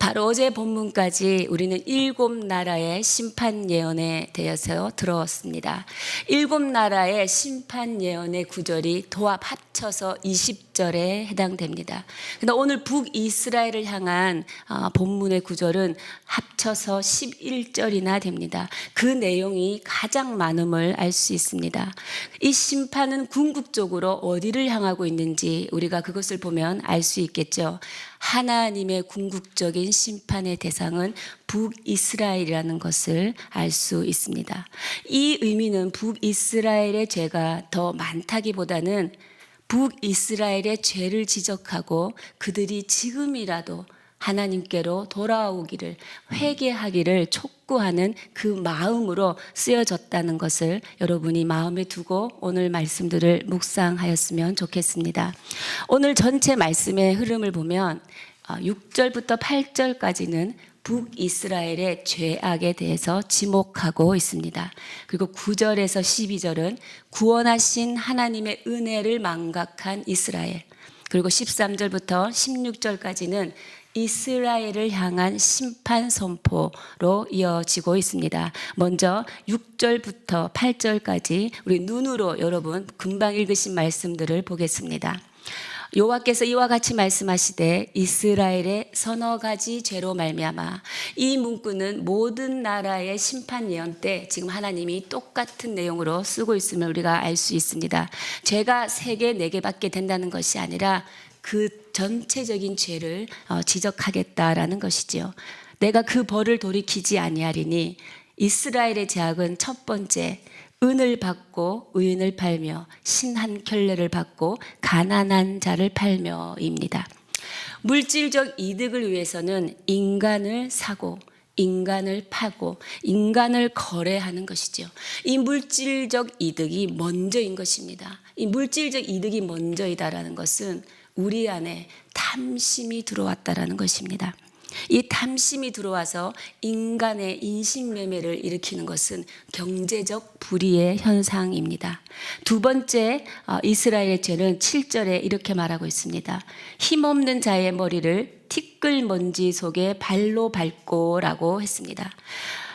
바로 어제 본문까지 우리는 7나라의 심판 예언에 대해서 들었습니다. 7나라의 심판 예언의 구절이 도합 합쳐서 20절에 해당됩니다. 그런데 오늘 북이스라엘을 향한 본문의 구절은 합쳐서 11절이나 됩니다. 그 내용이 가장 많음을 알 수 있습니다. 이 심판은 궁극적으로 어디를 향하고 있는지 우리가 그것을 보면 알 수 있겠죠. 하나님의 궁극적인 심판의 대상은 북이스라엘이라는 것을 알 수 있습니다. 이 의미는 북이스라엘의 죄가 더 많다기보다는 북이스라엘의 죄를 지적하고 그들이 지금이라도 하나님께로 돌아오기를, 회개하기를 촉구하는 그 마음으로 쓰여졌다는 것을 여러분이 마음에 두고 오늘 말씀들을 묵상하였으면 좋겠습니다. 오늘 전체 말씀의 흐름을 보면 6절부터 8절까지는 북이스라엘의 죄악에 대해서 지목하고 있습니다. 그리고 9절에서 12절은 구원하신 하나님의 은혜를 망각한 이스라엘, 그리고 13절부터 16절까지는 이스라엘을 향한 심판 선포로 이어지고 있습니다. 먼저 6절부터 8절까지 우리 눈으로 여러분 금방 읽으신 말씀들을 보겠습니다. 여호와께서 이와 같이 말씀하시되 이스라엘의 서너 가지 죄로 말미암아. 이 문구는 모든 나라의 심판 예언 때 지금 하나님이 똑같은 내용으로 쓰고 있음을 우리가 알 수 있습니다. 죄가 3개, 4개밖에 된다는 것이 아니라 그 전체적인 죄를 지적하겠다라는 것이지요. 내가 그 벌을 돌이키지 아니하리니. 이스라엘의 죄악은 첫 번째, 은을 받고 의인을 팔며 신한 켤레를 받고 가난한 자를 팔며입니다. 물질적 이득을 위해서는 인간을 사고 인간을 파고 인간을 거래하는 것이죠. 이 물질적 이득이 먼저인 것입니다. 이 물질적 이득이 먼저이다라는 것은 우리 안에 탐심이 들어왔다라는 것입니다. 이 탐심이 들어와서 인간의 인신매매를 일으키는 것은 경제적 불의의 현상입니다. 두 번째, 이스라엘의 죄는 7절에 이렇게 말하고 있습니다. 힘없는 자의 머리를 티끌먼지 속에 발로 밟고 라고 했습니다.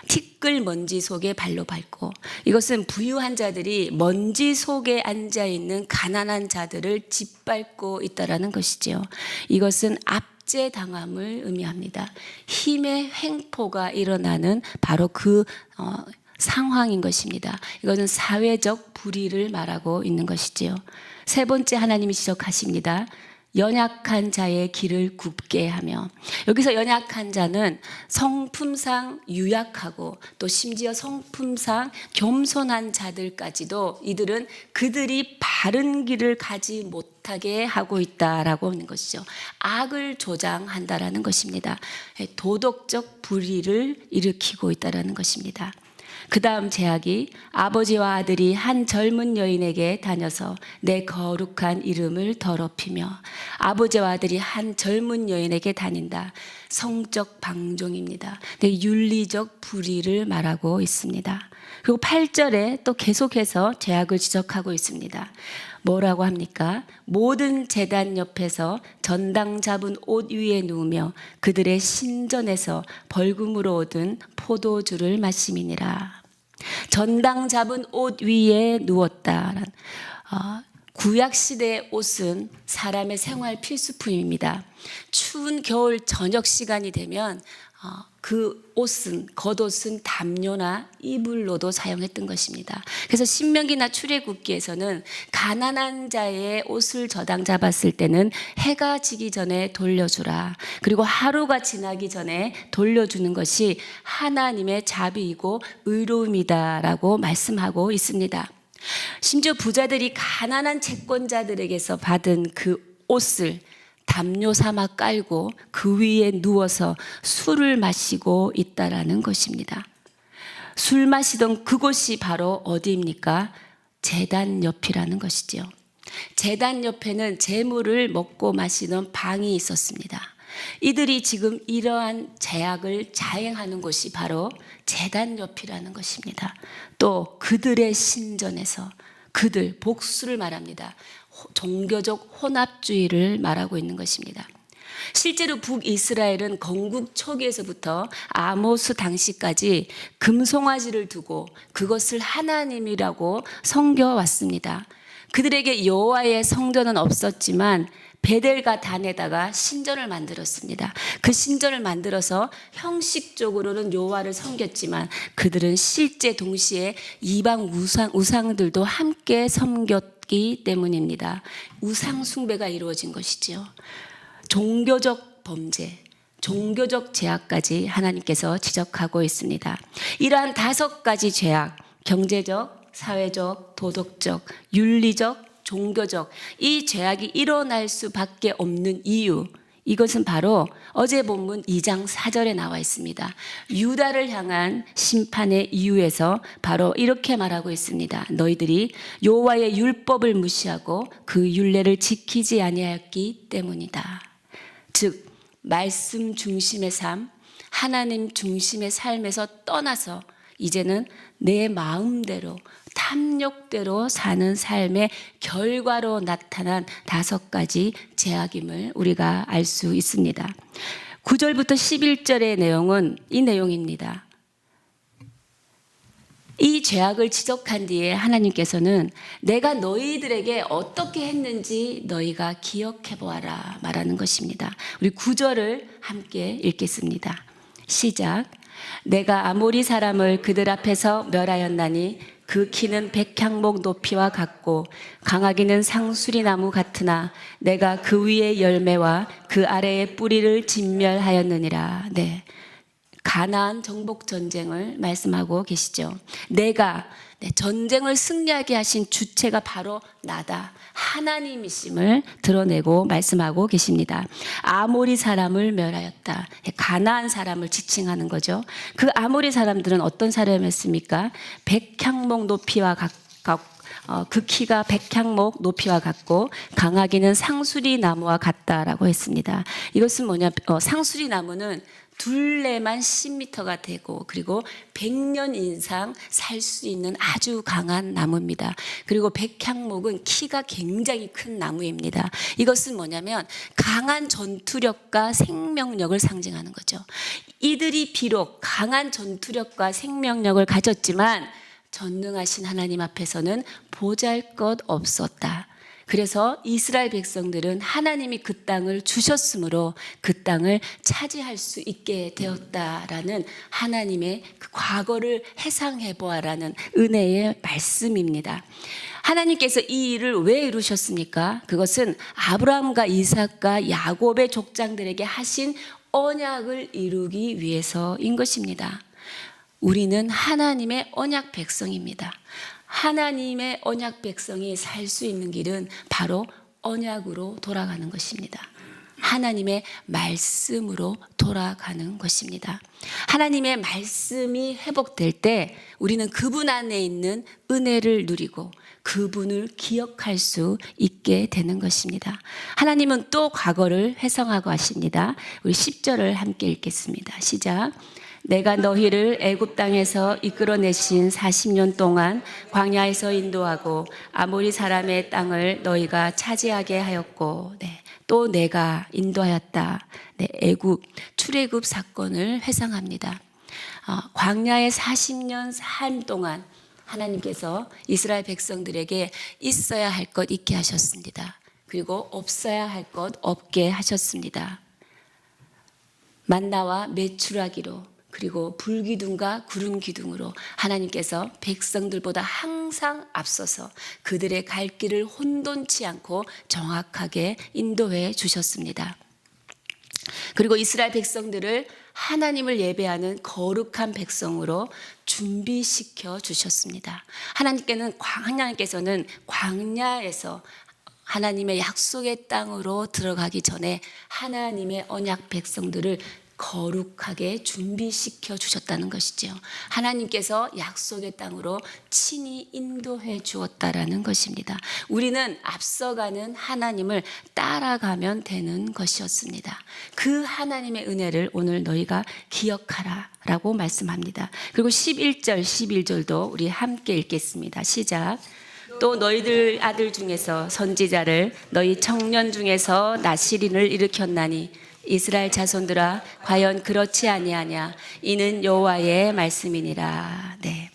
티끌먼지 속에 발로 밟고, 이것은 부유한 자들이 먼지 속에 앉아있는 가난한 자들을 짓밟고 있다는 것이죠. 이것은 압제당함을 의미합니다. 힘의 횡포가 일어나는 바로 그 상황인 것입니다. 이것은 사회적 불의를 말하고 있는 것이지요. 세 번째, 하나님이 지적하십니다. 연약한 자의 길을 굽게 하며. 여기서 연약한 자는 성품상 유약하고 또 심지어 성품상 겸손한 자들까지도 이들은 그들이 바른 길을 가지 못하게 하고 있다라고 하는 것이죠. 악을 조장한다라는 것입니다. 도덕적 불의를 일으키고 있다라는 것입니다. 그 다음 죄악이 아버지와 아들이 한 젊은 여인에게 다녀서 내 거룩한 이름을 더럽히며. 아버지와 아들이 한 젊은 여인에게 다닌다. 성적 방종입니다. 윤리적 불의를 말하고 있습니다. 그리고 8절에 또 계속해서 죄악을 지적하고 있습니다. 뭐라고 합니까? 모든 제단 옆에서 전당 잡은 옷 위에 누우며 그들의 신전에서 벌금으로 얻은 포도주를 마심이니라. 전당 잡은 옷 위에 누웠다. 구약시대의 옷은 사람의 생활 필수품입니다. 추운 겨울 저녁 시간이 되면 그 옷은, 겉옷은 담요나 이불로도 사용했던 것입니다. 그래서 신명기나 출애굽기에서는 가난한 자의 옷을 저당 잡았을 때는 해가 지기 전에 돌려주라. 그리고 하루가 지나기 전에 돌려주는 것이 하나님의 자비이고 의로움이다라고 말씀하고 있습니다. 심지어 부자들이 가난한 채권자들에게서 받은 그 옷을 담요 삼아 깔고 그 위에 누워서 술을 마시고 있다라는 것입니다. 술 마시던 그곳이 바로 어디입니까? 제단 옆이라는 것이죠. 제단 옆에는 제물을 먹고 마시던 방이 있었습니다. 이들이 지금 이러한 죄악을 자행하는 곳이 바로 제단 옆이라는 것입니다. 또 그들의 신전에서, 복수를 말합니다. 종교적 혼합주의를 말하고 있는 것입니다. 실제로 북이스라엘은 건국 초기에서부터 아모스 당시까지 금송아지를 두고 그것을 하나님이라고 섬겨왔습니다. 그들에게 여호와의 성전은 없었지만 베델과 단에다가 신전을 만들었습니다. 그 신전을 만들어서 형식적으로는 여호와를 섬겼지만 그들은 실제 동시에 이방 우상들도 함께 섬겼기 때문입니다. 우상 숭배가 이루어진 것이지요. 종교적 범죄, 종교적 죄악까지 하나님께서 지적하고 있습니다. 이러한 5가지 죄악, 경제적, 사회적, 도덕적, 윤리적, 종교적, 이 죄악이 일어날 수밖에 없는 이유, 이것은 바로 어제 본문 2장 4절에 나와 있습니다. 유다를 향한 심판의 이유에서 바로 이렇게 말하고 있습니다. 너희들이 여호와의 율법을 무시하고 그 율례를 지키지 아니하였기 때문이다. 즉 말씀 중심의 삶, 하나님 중심의 삶에서 떠나서 이제는 내 마음대로 탐욕대로 사는 삶의 결과로 나타난 5가지 죄악임을 우리가 알 수 있습니다. 9절부터 11절의 내용은 이 내용입니다. 이 죄악을 지적한 뒤에 하나님께서는 내가 너희들에게 어떻게 했는지 너희가 기억해 보아라 말하는 것입니다. 우리 9절을 함께 읽겠습니다. 시작. 내가 아모리 사람을 그들 앞에서 멸하였나니 그 키는 백향목 높이와 같고 강하기는 상수리나무 같으나 내가 그 위의 열매와 그 아래의 뿌리를 진멸하였느니라. 네, 가나안 정복 전쟁을 말씀하고 계시죠. 내가 전쟁을 승리하게 하신 주체가 바로 나다, 하나님이심을 드러내고 말씀하고 계십니다. 아모리 사람을 멸하였다. 가나안 사람을 지칭하는 거죠. 그 아모리 사람들은 어떤 사람이었습니까? 백향목 높이와 그 키가 백향목 높이와 같고 강하기는 상수리 나무와 같다라고 했습니다. 이것은 뭐냐? 상수리 나무는 둘레만 10m가 되고 그리고 100년 이상 살 수 있는 아주 강한 나무입니다. 그리고 백향목은 키가 굉장히 큰 나무입니다. 이것은 뭐냐면 강한 전투력과 생명력을 상징하는 거죠. 이들이 비록 강한 전투력과 생명력을 가졌지만 전능하신 하나님 앞에서는 보잘것없었다. 그래서 이스라엘 백성들은 하나님이 그 땅을 주셨으므로 그 땅을 차지할 수 있게 되었다라는 하나님의 그 과거를 해상해 보아라는 은혜의 말씀입니다. 하나님께서 이 일을 왜 이루셨습니까? 그것은 아브라함과 이삭과 야곱의 족장들에게 하신 언약을 이루기 위해서인 것입니다. 우리는 하나님의 언약 백성입니다. 하나님의 언약 백성이 살 수 있는 길은 바로 언약으로 돌아가는 것입니다. 하나님의 말씀으로 돌아가는 것입니다. 하나님의 말씀이 회복될 때 우리는 그분 안에 있는 은혜를 누리고 그분을 기억할 수 있게 되는 것입니다. 하나님은 또 과거를 회상하고 하십니다. 우리 10절을 함께 읽겠습니다. 시작. 내가 너희를 애굽 땅에서 이끌어내신 40년 동안 광야에서 인도하고 아모리 사람의 땅을 너희가 차지하게 하였고, 또 내가 인도하였다. 애굽 출애굽 사건을 회상합니다. 광야의 40년 삶 동안 하나님께서 이스라엘 백성들에게 있어야 할 것 있게 하셨습니다. 그리고 없어야 할 것 없게 하셨습니다. 만나와 메추라기로 그리고 불기둥과 구름기둥으로 하나님께서 백성들보다 항상 앞서서 그들의 갈 길을 혼돈치 않고 정확하게 인도해 주셨습니다. 그리고 이스라엘 백성들을 하나님을 예배하는 거룩한 백성으로 준비시켜 주셨습니다. 하나님께서는 광야에서 하나님의 약속의 땅으로 들어가기 전에 하나님의 언약 백성들을 거룩하게 준비시켜 주셨다는 것이죠. 하나님께서 약속의 땅으로 친히 인도해 주었다라는 것입니다. 우리는 앞서가는 하나님을 따라가면 되는 것이었습니다. 그 하나님의 은혜를 오늘 너희가 기억하라 라고 말씀합니다. 그리고 11절 11절도 우리 함께 읽겠습니다. 시작. 또 너희들 아들 중에서 선지자를 너희 청년 중에서 나시린을 일으켰나니 이스라엘 자손들아 과연 그렇지 아니하냐 이는 여호와의 말씀이니라. 네.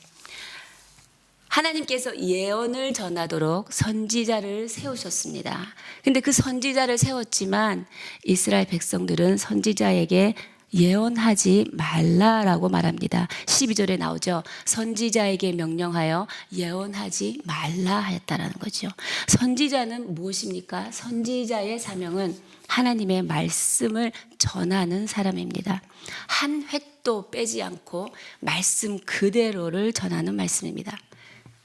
하나님께서 예언을 전하도록 선지자를 세우셨습니다. 근데 그 선지자를 세웠지만 이스라엘 백성들은 선지자에게 예언하지 말라라고 말합니다. 12절에 나오죠. 선지자에게 명령하여 예언하지 말라 하였다라는 거죠. 선지자는 무엇입니까? 선지자의 사명은 하나님의 말씀을 전하는 사람입니다. 한 획도 빼지 않고 말씀 그대로를 전하는 말씀입니다.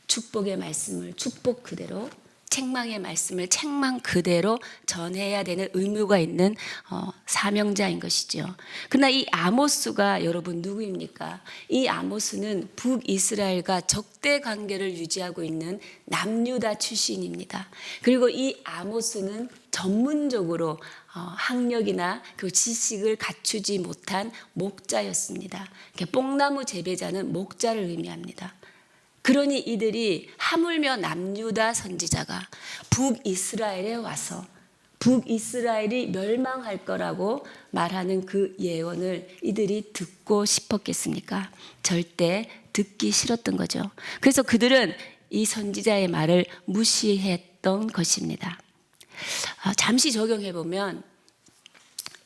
축복의 말씀을 축복 그대로, 책망의 말씀을 책망 그대로 전해야 되는 의무가 있는 사명자인 것이죠. 그러나 이 아모스가 여러분 누구입니까? 이 아모스는 북이스라엘과 적대 관계를 유지하고 있는 남유다 출신입니다. 그리고 이 아모스는 전문적으로 학력이나 그 지식을 갖추지 못한 목자였습니다. 뽕나무 재배자는 목자를 의미합니다. 그러니 이들이 하물며 남유다 선지자가 북이스라엘에 와서 북이스라엘이 멸망할 거라고 말하는 그 예언을 이들이 듣고 싶었겠습니까? 절대 듣기 싫었던 거죠. 그래서 그들은 이 선지자의 말을 무시했던 것입니다. 잠시 적용해 보면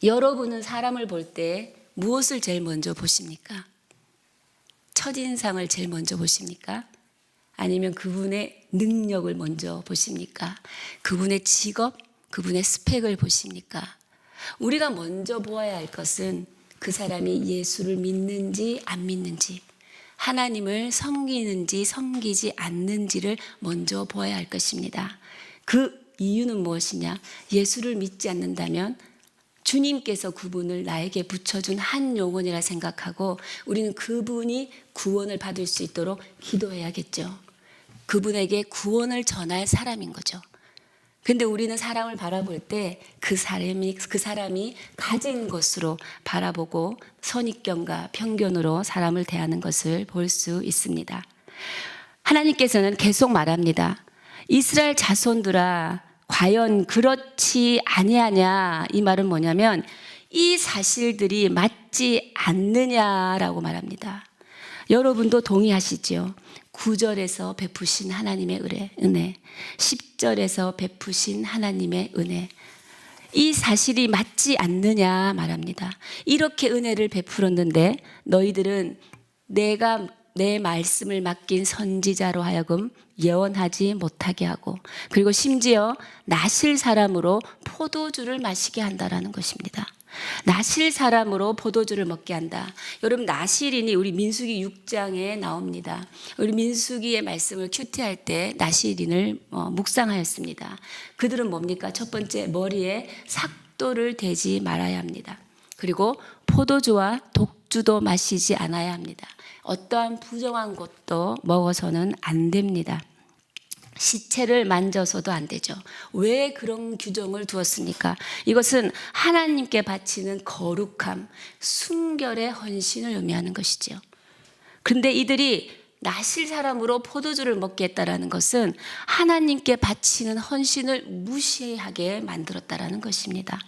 여러분은 사람을 볼 때 무엇을 제일 먼저 보십니까? 첫인상을 제일 먼저 보십니까? 아니면 그분의 능력을 먼저 보십니까? 그분의 직업, 그분의 스펙을 보십니까? 우리가 먼저 보아야 할 것은 그 사람이 예수를 믿는지 안 믿는지, 하나님을 섬기는지 섬기지 않는지를 먼저 보아야 할 것입니다. 그 이유는 무엇이냐? 예수를 믿지 않는다면 주님께서 그분을 나에게 붙여준 한 영혼이라 생각하고 우리는 그분이 구원을 받을 수 있도록 기도해야겠죠. 그분에게 구원을 전할 사람인 거죠. 근데 우리는 사람을 바라볼 때 그 사람이 가진 것으로 바라보고 선입견과 편견으로 사람을 대하는 것을 볼 수 있습니다. 하나님께서는 계속 말합니다. 이스라엘 자손들아 과연 그렇지 아니하냐. 이 말은 뭐냐면 이 사실들이 맞지 않느냐라고 말합니다. 여러분도 동의하시죠? 9절에서 베푸신 하나님의 은혜, 10절에서 베푸신 하나님의 은혜, 이 사실이 맞지 않느냐 말합니다. 이렇게 은혜를 베풀었는데 너희들은 내가 내 말씀을 맡긴 선지자로 하여금 예언하지 못하게 하고, 그리고 심지어 나실 사람으로 포도주를 마시게 한다라는 것입니다. 나실 사람으로 포도주를 먹게 한다. 여러분 나실인이 우리 민수기 6장에 나옵니다. 우리 민수기의 말씀을 큐티할 때 나실인을 묵상하였습니다. 그들은 뭡니까? 첫 번째, 머리에 삭도를 대지 말아야 합니다. 그리고 포도주와 독주도 마시지 않아야 합니다. 어떠한 부정한 것도 먹어서는 안 됩니다. 시체를 만져서도 안 되죠. 왜 그런 규정을 두었습니까? 이것은 하나님께 바치는 거룩함, 순결의 헌신을 의미하는 것이죠. 그런데 이들이 나실 사람으로 포도주를 먹게 했다라는 것은 하나님께 바치는 헌신을 무시하게 만들었다라는 것입니다.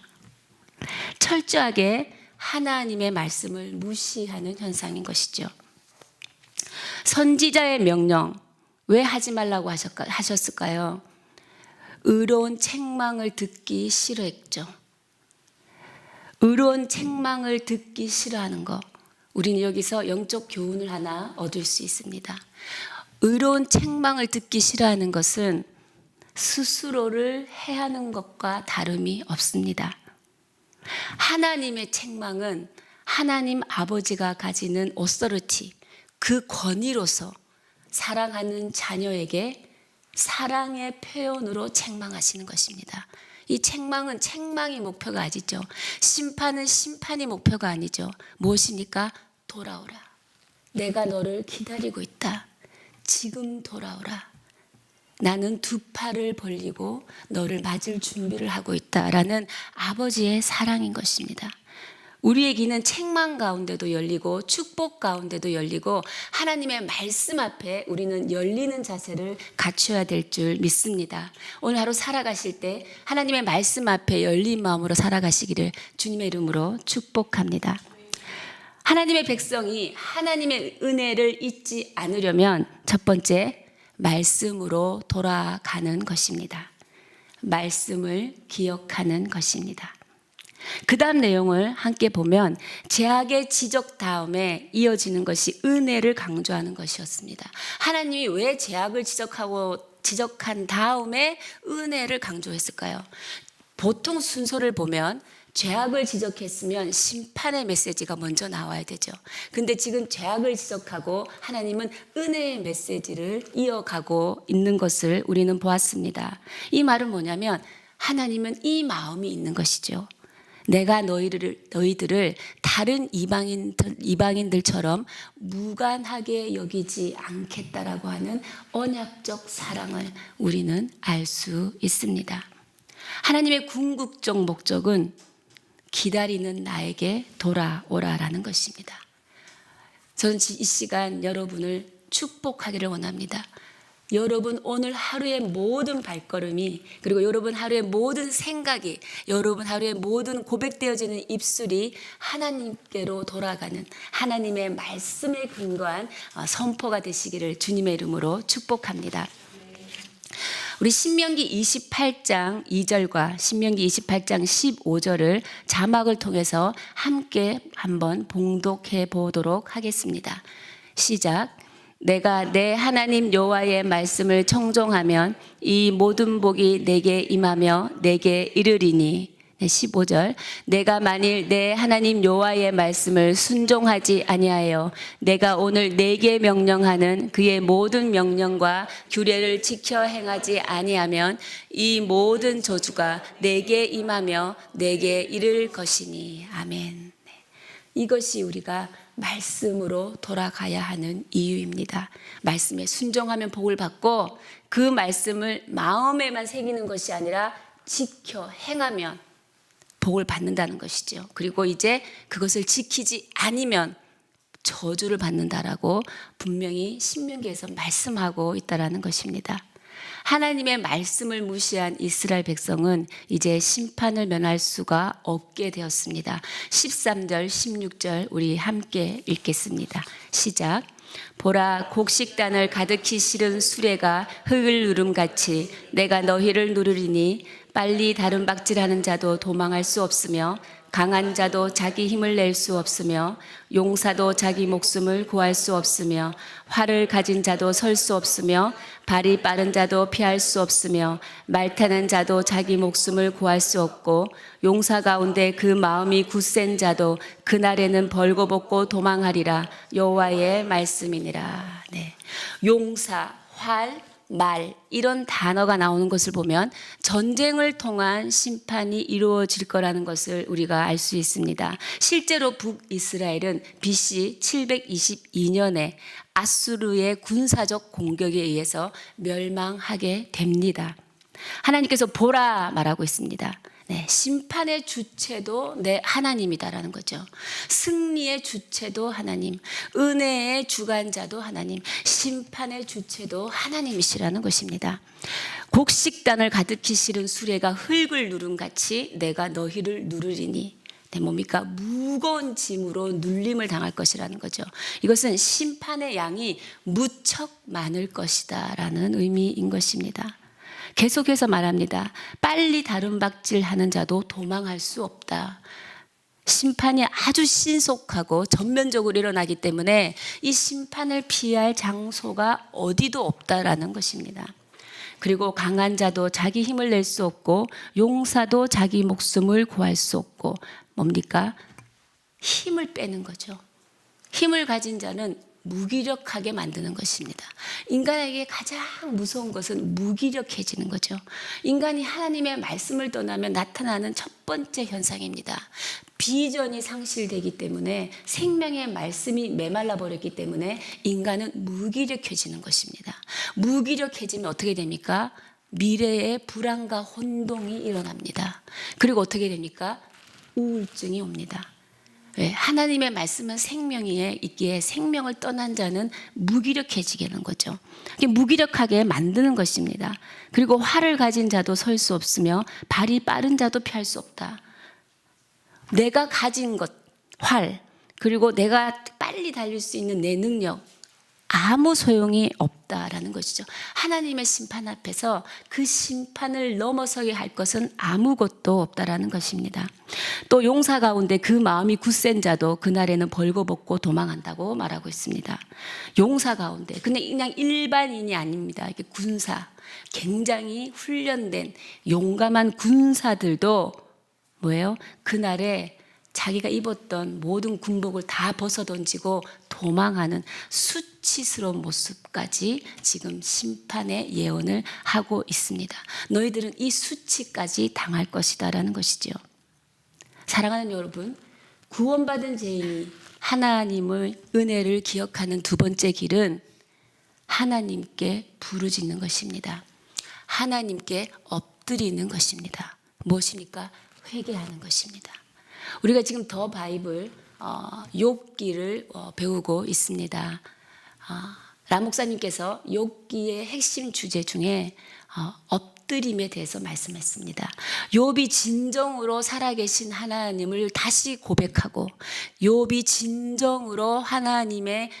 철저하게 하나님의 말씀을 무시하는 현상인 것이죠. 선지자의 명령, 왜 하지 말라고 하셨을까요? 의로운 책망을 듣기 싫어했죠. 의로운 책망을 듣기 싫어하는 것, 우리는 여기서 영적 교훈을 하나 얻을 수 있습니다. 의로운 책망을 듣기 싫어하는 것은 스스로를 해하는 것과 다름이 없습니다. 하나님의 책망은 하나님 아버지가 가지는 오서리티, 그 권위로서 사랑하는 자녀에게 사랑의 표현으로 책망하시는 것입니다. 이 책망은 책망이 목표가 아니죠. 심판은 심판이 목표가 아니죠. 무엇입니까? 돌아오라. 내가 너를 기다리고 있다. 지금 돌아오라. 나는 두 팔을 벌리고 너를 맞을 준비를 하고 있다라는 아버지의 사랑인 것입니다. 우리의 귀는 책망 가운데도 열리고 축복 가운데도 열리고 하나님의 말씀 앞에 우리는 열리는 자세를 갖춰야 될 줄 믿습니다. 오늘 하루 살아가실 때 하나님의 말씀 앞에 열린 마음으로 살아가시기를 주님의 이름으로 축복합니다. 하나님의 백성이 하나님의 은혜를 잊지 않으려면 첫 번째, 말씀으로 돌아가는 것입니다. 말씀을 기억하는 것입니다. 그 다음 내용을 함께 보면 죄악의 지적 다음에 이어지는 것이 은혜를 강조하는 것이었습니다. 하나님이 왜 죄악을 지적한 다음에 은혜를 강조했을까요? 보통 순서를 보면 죄악을 지적했으면 심판의 메시지가 먼저 나와야 되죠. 근데 지금 죄악을 지적하고 하나님은 은혜의 메시지를 이어가고 있는 것을 우리는 보았습니다. 이 말은 뭐냐면 하나님은 이 마음이 있는 것이죠. 내가 너희들을 다른 이방인들처럼 무관하게 여기지 않겠다라고 하는 언약적 사랑을 우리는 알 수 있습니다. 하나님의 궁극적 목적은 기다리는 나에게 돌아오라라는 것입니다. 저는 이 시간 여러분을 축복하기를 원합니다. 여러분 오늘 하루의 모든 발걸음이, 그리고 여러분 하루의 모든 생각이, 여러분 하루의 모든 고백되어지는 입술이 하나님께로 돌아가는 하나님의 말씀에 근거한 선포가 되시기를 주님의 이름으로 축복합니다. 우리 신명기 28장 2절과 신명기 28장 15절을 자막을 통해서 함께 한번 봉독해 보도록 하겠습니다. 시작. 내가 내 하나님 여호와의 말씀을 청종하면 이 모든 복이 내게 임하며 내게 이르리니. 15절. 내가 만일 내 하나님 여호와의 말씀을 순종하지 아니하여 내가 오늘 내게 명령하는 그의 모든 명령과 규례를 지켜 행하지 아니하면 이 모든 저주가 내게 임하며 내게 이를 것이니. 아멘. 이것이 우리가 말씀으로 돌아가야 하는 이유입니다. 말씀에 순종하면 복을 받고 그 말씀을 마음에만 새기는 것이 아니라 지켜 행하면 복을 받는다는 것이죠. 그리고 이제 그것을 지키지 않으면 저주를 받는다라고 분명히 신명기에서 말씀하고 있다라는 것입니다. 하나님의 말씀을 무시한 이스라엘 백성은 이제 심판을 면할 수가 없게 되었습니다. 13절, 16절 우리 함께 읽겠습니다. 시작. 보라, 곡식단을 가득히 실은 수레가 흙을 누름같이 내가 너희를 누르리니 빨리 다른 박질하는 자도 도망할 수 없으며 강한 자도 자기 힘을 낼 수 없으며 용사도 자기 목숨을 구할 수 없으며 활을 가진 자도 설 수 없으며 발이 빠른 자도 피할 수 없으며 말 타는 자도 자기 목숨을 구할 수 없고 용사 가운데 그 마음이 굳센 자도 그날에는 벌거벗고 도망하리라. 여호와의 말씀이니라. 네. 용사, 활, 말 이런 단어가 나오는 것을 보면 전쟁을 통한 심판이 이루어질 거라는 것을 우리가 알 수 있습니다. 실제로 북이스라엘은 BC 722년에 아수르의 군사적 공격에 의해서 멸망하게 됩니다. 하나님께서 보라 말하고 있습니다. 네, 심판의 주체도 내 하나님이다라는 거죠. 승리의 주체도 하나님, 은혜의 주관자도 하나님, 심판의 주체도 하나님이시라는 것입니다. 곡식단을 가득히 실은 수레가 흙을 누름같이 내가 너희를 누르리니. 네, 뭡니까? 무거운 짐으로 눌림을 당할 것이라는 거죠. 이것은 심판의 양이 무척 많을 것이다 라는 의미인 것입니다. 계속해서 말합니다. 빨리 다름박질하는 자도 도망할 수 없다. 심판이 아주 신속하고 전면적으로 일어나기 때문에 이 심판을 피할 장소가 어디도 없다라는 것입니다. 그리고 강한 자도 자기 힘을 낼 수 없고 용사도 자기 목숨을 구할 수 없고 뭡니까? 힘을 빼는 거죠. 힘을 가진 자는 무기력하게 만드는 것입니다. 인간에게 가장 무서운 것은 무기력해지는 거죠. 인간이 하나님의 말씀을 떠나면 나타나는 첫 번째 현상입니다. 비전이 상실되기 때문에 생명의 말씀이 메말라 버렸기 때문에 인간은 무기력해지는 것입니다. 무기력해지면 어떻게 됩니까? 미래에 불안과 혼동이 일어납니다. 그리고 어떻게 됩니까? 우울증이 옵니다. 왜? 하나님의 말씀은 생명이에 있기에 생명을 떠난 자는 무기력해지게 하는 거죠. 무기력하게 만드는 것입니다. 그리고 활을 가진 자도 설 수 없으며 발이 빠른 자도 피할 수 없다. 내가 가진 것, 활, 그리고 내가 빨리 달릴 수 있는 내 능력, 아무 소용이 없다라는 것이죠. 하나님의 심판 앞에서 그 심판을 넘어서게 할 것은 아무것도 없다라는 것입니다. 또 용사 가운데 그 마음이 굳센 자도 그날에는 벌거벗고 도망한다고 말하고 있습니다. 용사 가운데 그냥 일반인이 아닙니다. 이게 군사, 굉장히 훈련된 용감한 군사들도 뭐예요? 그날에 자기가 입었던 모든 군복을 다 벗어던지고 도망하는 수치스러운 모습까지 지금 심판의 예언을 하고 있습니다. 너희들은 이 수치까지 당할 것이다라는 것이죠. 사랑하는 여러분, 구원받은 죄인이 하나님의 은혜를 기억하는 두 번째 길은 하나님께 부르짖는 것입니다. 하나님께 엎드리는 것입니다. 무엇입니까? 회개하는 것입니다. 우리가 지금 더 바이블 욥기를 배우고 있습니다. 람 목사님께서 욥기의 핵심 주제 중에 엎드림에 대해서 말씀했습니다. 욥이 진정으로 살아계신 하나님을 다시 고백하고 욥이 진정으로 하나님의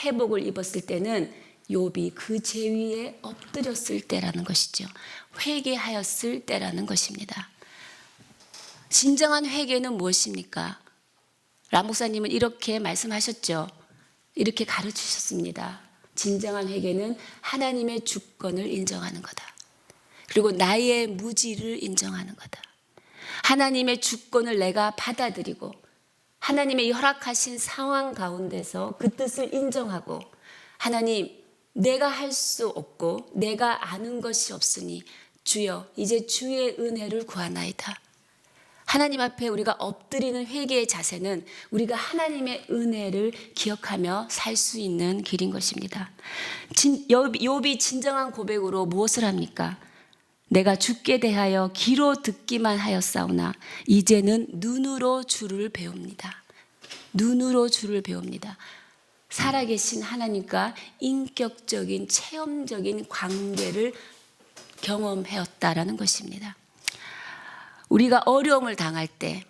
회복을 입었을 때는 욥이 그 죄 위에 엎드렸을 때라는 것이죠. 회개하였을 때라는 것입니다. 진정한 회개는 무엇입니까? 람 목사님은 이렇게 말씀하셨죠. 이렇게 가르치셨습니다. 진정한 회개는 하나님의 주권을 인정하는 거다. 그리고 나의 무지를 인정하는 거다. 하나님의 주권을 내가 받아들이고 하나님의 허락하신 상황 가운데서 그 뜻을 인정하고 하나님, 내가 할 수 없고 내가 아는 것이 없으니 주여 이제 주의 은혜를 구하나이다. 하나님 앞에 우리가 엎드리는 회개의 자세는 우리가 하나님의 은혜를 기억하며 살 수 있는 길인 것입니다. 욥이 진정한 고백으로 무엇을 합니까? 내가 주께 대하여 귀로 듣기만 하였사오나 이제는 눈으로 주를 배웁니다. 눈으로 주를 배웁니다. 살아계신 하나님과 인격적인 체험적인 관계를 경험하였다라는 것입니다. 우리가 어려움을 당할 때,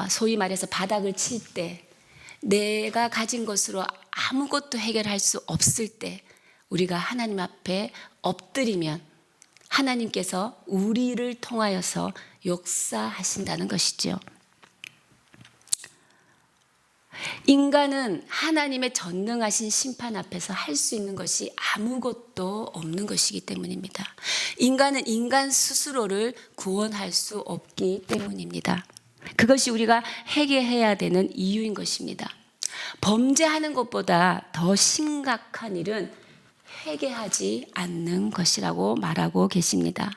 소위 말해서 바닥을 칠 때, 내가 가진 것으로 아무것도 해결할 수 없을 때 우리가 하나님 앞에 엎드리면 하나님께서 우리를 통하여서 역사하신다는 것이죠. 인간은 하나님의 전능하신 심판 앞에서 할 수 있는 것이 아무것도 없는 것이기 때문입니다. 인간은 인간 스스로를 구원할 수 없기 때문입니다. 그것이 우리가 회개해야 되는 이유인 것입니다. 범죄하는 것보다 더 심각한 일은 회개하지 않는 것이라고 말하고 계십니다.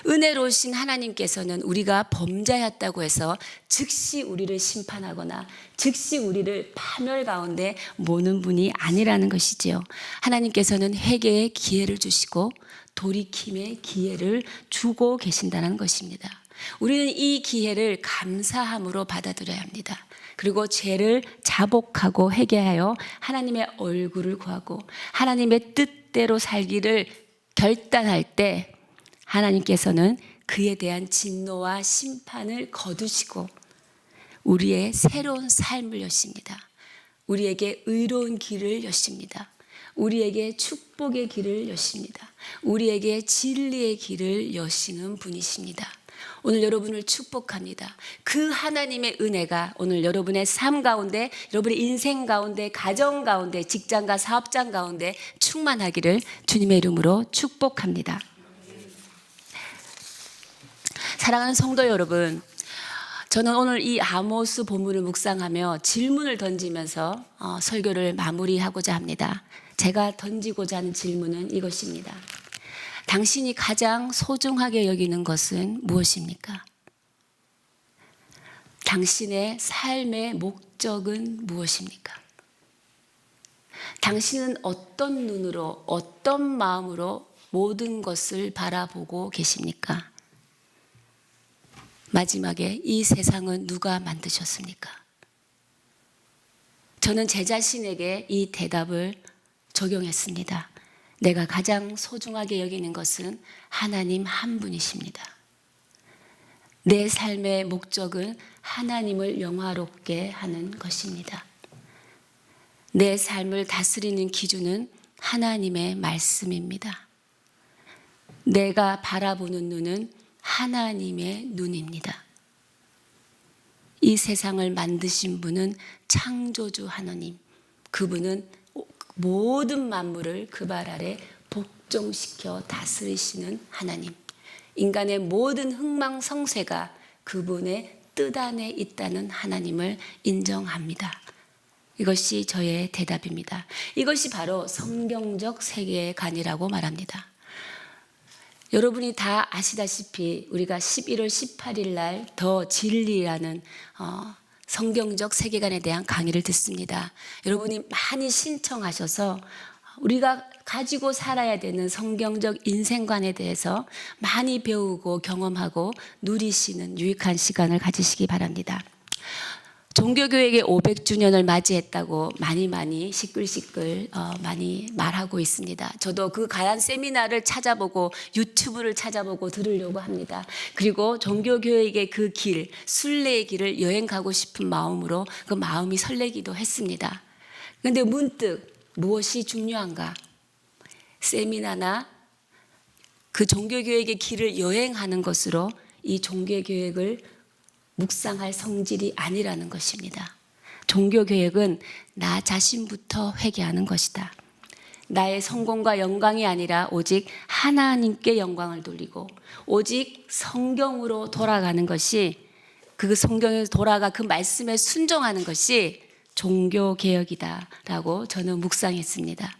은혜로우신 하나님께서는 우리가 범죄였다고 해서 즉시 우리를 심판하거나 즉시 우리를 파멸 가운데 모는 분이 아니라는 것이지요. 하나님께서는 회개의 기회를 주시고 돌이킴의 기회를 주고 계신다는 것입니다. 우리는 이 기회를 감사함으로 받아들여야 합니다. 그리고 죄를 자복하고 회개하여 하나님의 얼굴을 구하고 하나님의 뜻대로 살기를 결단할 때 하나님께서는 그에 대한 진노와 심판을 거두시고 우리의 새로운 삶을 여십니다. 우리에게 의로운 길을 여십니다. 우리에게 축복의 길을 여십니다. 우리에게 진리의 길을 여시는 분이십니다. 오늘 여러분을 축복합니다. 그 하나님의 은혜가 오늘 여러분의 삶 가운데, 여러분의 인생 가운데, 가정 가운데, 직장과 사업장 가운데 충만하기를 주님의 이름으로 축복합니다. 사랑하는 성도 여러분, 저는 오늘 이 아모스 본문을 묵상하며 질문을 던지면서 설교를 마무리하고자 합니다. 제가 던지고자 하는 질문은 이것입니다. 당신이 가장 소중하게 여기는 것은 무엇입니까? 당신의 삶의 목적은 무엇입니까? 당신은 어떤 눈으로, 어떤 마음으로 모든 것을 바라보고 계십니까? 마지막에 이 세상은 누가 만드셨습니까? 저는 제 자신에게 이 대답을 적용했습니다. 내가 가장 소중하게 여기는 것은 하나님 한 분이십니다. 내 삶의 목적은 하나님을 영화롭게 하는 것입니다. 내 삶을 다스리는 기준은 하나님의 말씀입니다. 내가 바라보는 눈은 하나님의 눈입니다. 이 세상을 만드신 분은 창조주 하나님, 그분은 모든 만물을 그 발 아래 복종시켜 다스리시는 하나님, 인간의 모든 흥망성쇠가 그분의 뜻 안에 있다는 하나님을 인정합니다. 이것이 저의 대답입니다. 이것이 바로 성경적 세계관이라고 말합니다. 여러분이 다 아시다시피 우리가 11월 18일 날 더 진리라는 성경적 세계관에 대한 강의를 듣습니다. 여러분이 많이 신청하셔서 우리가 가지고 살아야 되는 성경적 인생관에 대해서 많이 배우고 경험하고 누리시는 유익한 시간을 가지시기 바랍니다. 종교교육의 500주년을 맞이했다고 많이 시끌시끌 많이 말하고 있습니다. 저도 그 가난 세미나를 찾아보고 유튜브를 찾아보고 들으려고 합니다. 그리고 종교교육의 그 길, 순례의 길을 여행 가고 싶은 마음으로 그 마음이 설레기도 했습니다. 그런데 문득 무엇이 중요한가? 세미나나 그 종교교육의 길을 여행하는 것으로 이 종교교육을 묵상할 성질이 아니라는 것입니다. 종교교육은 나 자신부터 회개하는 것이다. 나의 성공과 영광이 아니라 오직 하나님께 영광을 돌리고 오직 성경으로 돌아가는 것이, 그 성경에서 돌아가 그 말씀에 순종하는 것이 종교개혁이다라고 저는 묵상했습니다.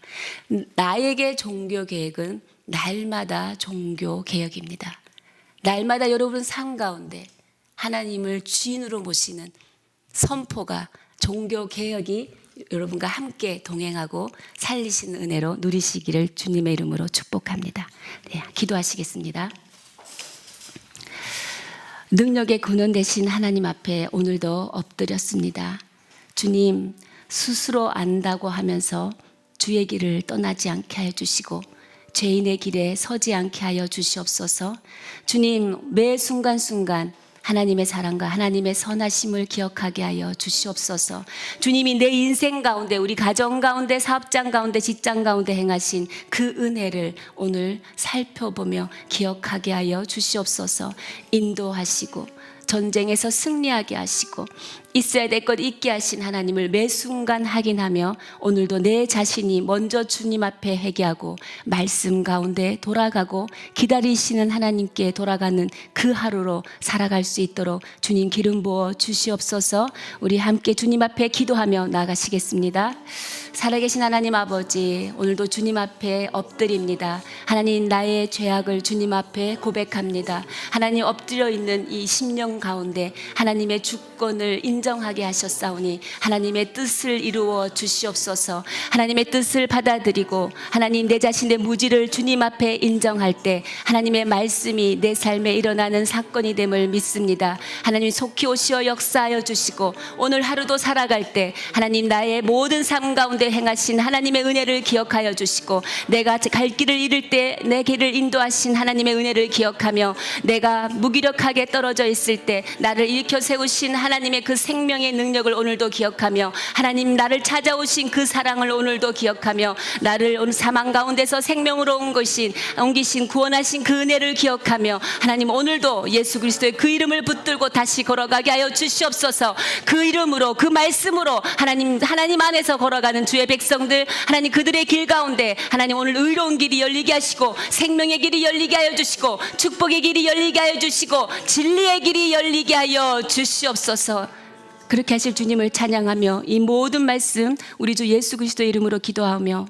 나에게 종교개혁은 날마다 종교개혁입니다. 날마다 여러분 삶 가운데 하나님을 주인으로 모시는 선포가, 종교개혁이 여러분과 함께 동행하고 살리시는 은혜로 누리시기를 주님의 이름으로 축복합니다. 네, 기도하시겠습니다. 능력의 근원 되신 하나님 앞에 오늘도 엎드렸습니다. 주님, 스스로 안다고 하면서 주의 길을 떠나지 않게 하여 주시고 죄인의 길에 서지 않게 하여 주시옵소서. 주님, 매 순간순간 하나님의 사랑과 하나님의 선하심을 기억하게 하여 주시옵소서. 주님이 내 인생 가운데, 우리 가정 가운데, 사업장 가운데, 직장 가운데 행하신 그 은혜를 오늘 살펴보며 기억하게 하여 주시옵소서. 인도하시고 전쟁에서 승리하게 하시고 있어야 될 것 있게 하신 하나님을 매 순간 확인하며 오늘도 내 자신이 먼저 주님 앞에 회개하고 말씀 가운데 돌아가고 기다리시는 하나님께 돌아가는 그 하루로 살아갈 수 있도록 주님 기름 부어 주시옵소서. 우리 함께 주님 앞에 기도하며 나가시겠습니다. 살아계신 하나님 아버지, 오늘도 주님 앞에 엎드립니다. 하나님, 나의 죄악을 주님 앞에 고백합니다. 하나님, 엎드려 있는 이 심령 가운데 하나님의 주권을 인정하게 하셨사오니 하나님의 뜻을 이루어 주시옵소서. 하나님의 뜻을 받아들이고 하나님, 내 자신의 무지를 주님 앞에 인정할 때 하나님의 말씀이 내 삶에 일어나는 사건이 됨을 믿습니다. 하나님, 속히 오시어 역사하여 주시고 오늘 하루도 살아갈 때 하나님, 나의 모든 삶 가운데 행하신 하나님의 은혜를 기억하여 주시고 내가 갈 길을 잃을 때 내 길을 인도하신 하나님의 은혜를 기억하며 내가 무기력하게 떨어져 있을 때 나를 일으켜 세우신 하나님의 그 생명의 능력을 오늘도 기억하며 하나님, 나를 찾아오신 그 사랑을 오늘도 기억하며 나를 오늘 사망 가운데서 생명으로 옮기신 구원하신 그 은혜를 기억하며 하나님, 오늘도 예수 그리스도의 그 이름을 붙들고 다시 걸어가게 하여 주시옵소서. 그 이름으로, 그 말씀으로 하나님 안에서 걸어가는 주의 백성들, 하나님 그들의 길 가운데 하나님 오늘 의로운 길이 열리게 하시고 생명의 길이 열리게 하여 주시고 축복의 길이 열리게 하여 주시고 진리의 길이 열리게 하여 주시옵소서. 그렇게 하실 주님을 찬양하며 이 모든 말씀 우리 주 예수 그리스도의 이름으로 기도하며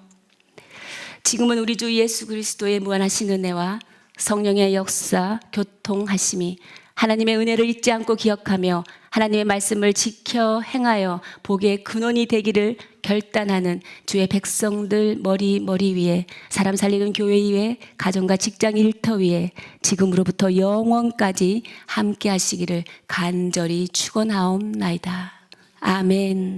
지금은 우리 주 예수 그리스도의 무한하신 은혜와 성령의 역사, 교통하심이 하나님의 은혜를 잊지 않고 기억하며 하나님의 말씀을 지켜 행하여 복의 근원이 되기를 결단하는 주의 백성들 머리 위에, 사람 살리는 교회 위에, 가정과 직장 일터 위에 지금으로부터 영원까지 함께 하시기를 간절히 축원하옵나이다. 아멘.